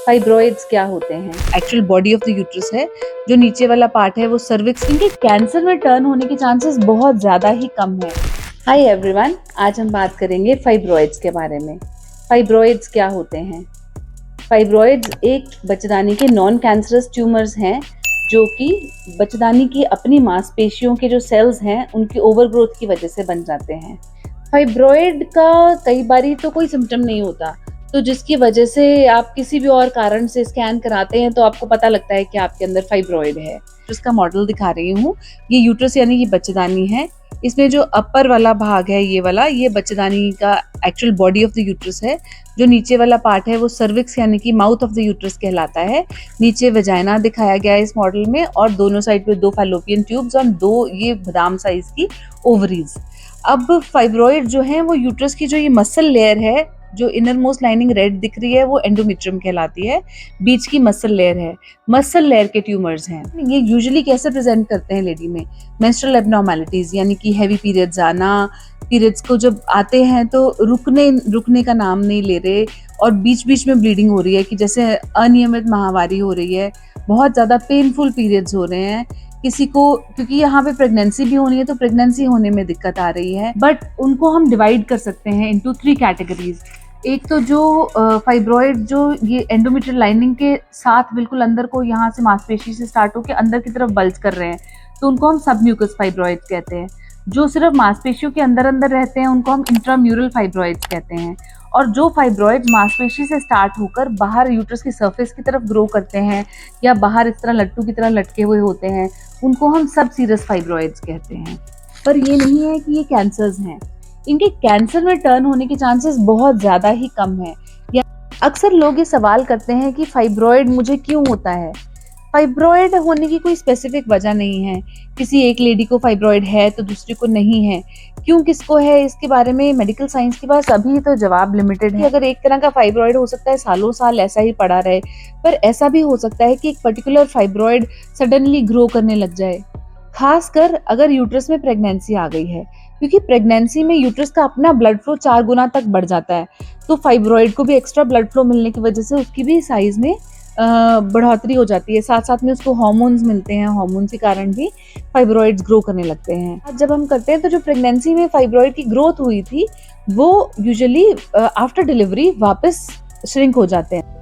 Fibroids क्या होते हैं? Actual body of the uterus है, जो नीचे वाला पार्ट है वो सर्विक्स। इनके कैंसर में टर्न होने के चांसेस बहुत ज़्यादा ही कम है। हाय एवरीवन, आज हम बात करेंगे फाइब्रॉइड्स के बारे में। फाइब्रॉइड्स क्या होते हैं? फाइब्रॉइड्स एक बच्चेदानी के नॉन कैंसरस ट्यूमर्स हैं जो कि बच्चेदानी की अपनी मांसपेशियों के जो सेल्स हैं उनकी ओवरग्रोथ की वजह से बन जाते हैं। फाइब्रॉइड का कई बारी तो कोई सिम्टम नहीं होता, तो जिसकी वजह से आप किसी भी और कारण से स्कैन कराते हैं तो आपको पता लगता है कि आपके अंदर फाइब्रॉइड है। इसका मॉडल दिखा रही हूँ। ये यूट्रस यानी कि बच्चेदानी है। इसमें जो अपर वाला भाग है ये वाला, ये बच्चेदानी का actual body of the uterus है। जो नीचे वाला पार्ट है वो सर्विक्स यानी कि माउथ ऑफ द यूट्रस कहलाता है। नीचे वजाइना दिखाया गया है इस मॉडल में, और दोनों साइड पे 2 फैलोपियन ट्यूब्स और 2 ये बादाम साइज की ओवरीज। अब फाइब्रॉइड जो है वो यूट्रस की जो ये मसल लेयर है, जो इनर मोस्ट लाइनिंग रेड दिख रही है वो एंडोमेट्रियम कहलाती है। बीच की मसल लेयर है, मसल लेयर के ट्यूमर्स हैं। ये यूजुअली कैसे प्रेजेंट करते हैं लेडी में? मेंस्ट्रुअल एब्नॉर्मैलिटीज यानी कि हैवी पीरियड्स आना, पीरियड्स को जब आते हैं तो रुकने का नाम नहीं ले रहे, और बीच बीच में ब्लीडिंग हो रही है कि जैसे अनियमित माहवारी हो रही है, बहुत ज़्यादा पेनफुल पीरियड्स हो रहे हैं किसी को, क्योंकि यहाँ पे प्रेगनेंसी भी होनी है तो प्रेगनेंसी होने में दिक्कत आ रही है। बट उनको हम डिवाइड कर सकते हैं इनटू 3 कैटेगरीज। एक तो जो फाइब्रॉइड जो ये एंडोमेट्रियल लाइनिंग के साथ बिल्कुल अंदर को यहाँ से मांसपेशी से स्टार्ट होकर अंदर की तरफ बल्ज कर रहे हैं, तो उनको हम सबम्यूकस फाइब्रॉइड कहते हैं। जो सिर्फ मांसपेशियों के अंदर अंदर रहते हैं उनको हम इंट्राम्यूरल फाइब्रॉइड्स कहते हैं। और जो फाइब्रॉइड्स मांसपेशी से स्टार्ट होकर बाहर यूट्रस की सरफेस की तरफ ग्रो करते हैं या बाहर इस तरह लट्टू की तरह लटके हुए होते हैं, उनको हम सब सीरस फाइब्रॉइड्स कहते हैं। पर ये नहीं है कि ये कैंसर्स हैं। इनके कैंसर में टर्न होने के चांसेस बहुत ज़्यादा ही कम है। या अक्सर लोग ये सवाल करते हैं कि फाइब्रॉइड मुझे क्यों होता है? फाइब्रॉइड होने की कोई स्पेसिफिक वजह नहीं है। किसी एक लेडी को फाइब्रॉइड है तो दूसरी को नहीं है। क्यों किसको है, इसके बारे में मेडिकल साइंस के पास अभी तो जवाब लिमिटेड है। अगर एक तरह का फाइब्रॉइड हो सकता है सालों साल ऐसा ही पड़ा रहे, पर ऐसा भी हो सकता है कि एक पर्टिकुलर फाइब्रॉइड सडनली ग्रो करने लग जाए, खासकर अगर यूट्रस में प्रेगनेंसी आ गई है, क्योंकि प्रेगनेंसी में यूट्रस का अपना ब्लड फ्लो 4 गुना तक बढ़ जाता है। तो फाइब्रॉइड को भी एक्स्ट्रा ब्लड फ्लो मिलने की वजह से उसकी भी साइज में बढ़ोतरी हो जाती है। साथ साथ में उसको हार्मोन्स मिलते हैं, हार्मोन के कारण भी फाइब्रॉइड्स ग्रो करने लगते हैं। जब हम करते हैं तो जो प्रेगनेंसी में फाइब्रॉइड की ग्रोथ हुई थी वो यूजुअली आफ्टर डिलीवरी वापस श्रिंक हो जाते हैं।